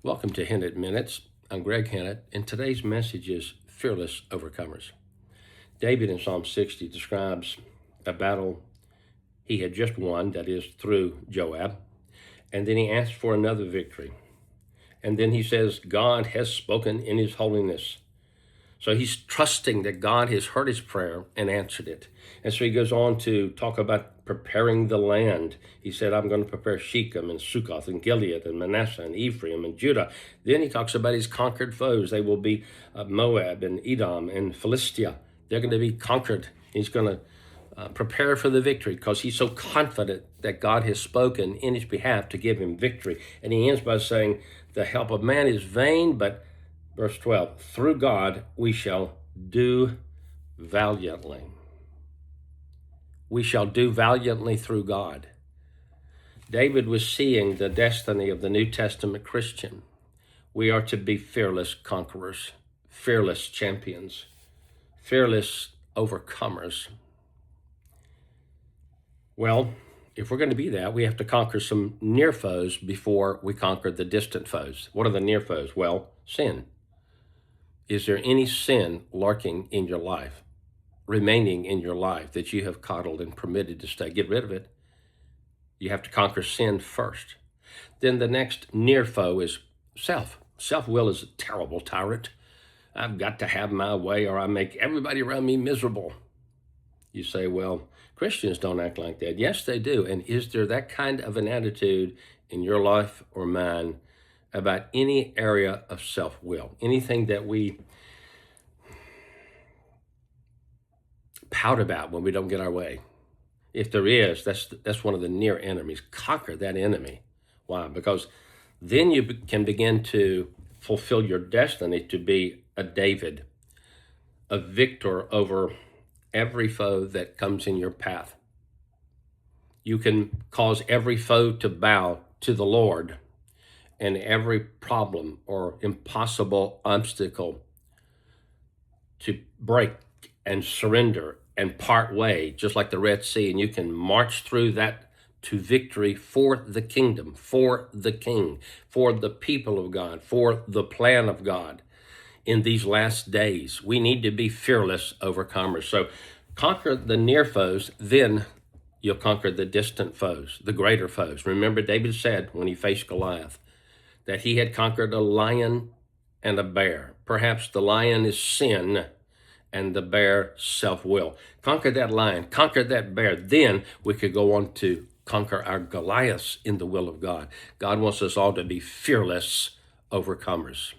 Welcome to Hennett Minutes. I'm Greg Hennett, and today's message is Fearless Overcomers. David in Psalm 60 describes a battle he had just won, that is, through Joab, and then he asks for another victory. And then he says, God has spoken in his holiness. So he's trusting that God has heard his prayer and answered it. And so he goes on to talk about preparing the land. He said, I'm going to prepare Shechem and Succoth and Gilead and Manasseh and Ephraim and Judah. Then he talks about his conquered foes. They will be Moab and Edom and Philistia. They're going to be conquered. He's going to prepare for the victory because he's so confident that God has spoken in his behalf to give him victory. And he ends by saying, the help of man is vain, but verse 12, through God we shall do valiantly. We shall do valiantly through God. David was seeing the destiny of the New Testament Christian. We are to be fearless conquerors, fearless champions, fearless overcomers. Well, if we're going to be that, we have to conquer some near foes before we conquer the distant foes. What are the near foes? Well, sin. Is there any sin lurking in your life, remaining in your life that you have coddled and permitted to stay? Get rid of it. You have to conquer sin first. Then the next near foe is self. Self-will is a terrible tyrant. I've got to have my way or I make everybody around me miserable. You say, well, Christians don't act like that. Yes, they do. And is there that kind of an attitude in your life or mine about any area of self-will, anything that we pout about when we don't get our way? If there is, that's one of the near enemies. Conquer that enemy. Why? Because then you can begin to fulfill your destiny to be a David, a victor over every foe that comes in your path. You can cause every foe to bow to the Lord, and every problem or impossible obstacle to break and surrender and part way, just like the Red Sea, and you can march through that to victory for the kingdom, for the king, for the people of God, for the plan of God. In these last days, we need to be fearless overcomers. So conquer the near foes, then you'll conquer the distant foes, the greater foes. Remember, David said when he faced Goliath, that he had conquered a lion and a bear. Perhaps the lion is sin and the bear self-will. Conquer that lion, conquer that bear. Then we could go on to conquer our Goliaths in the will of God. God wants us all to be fearless overcomers.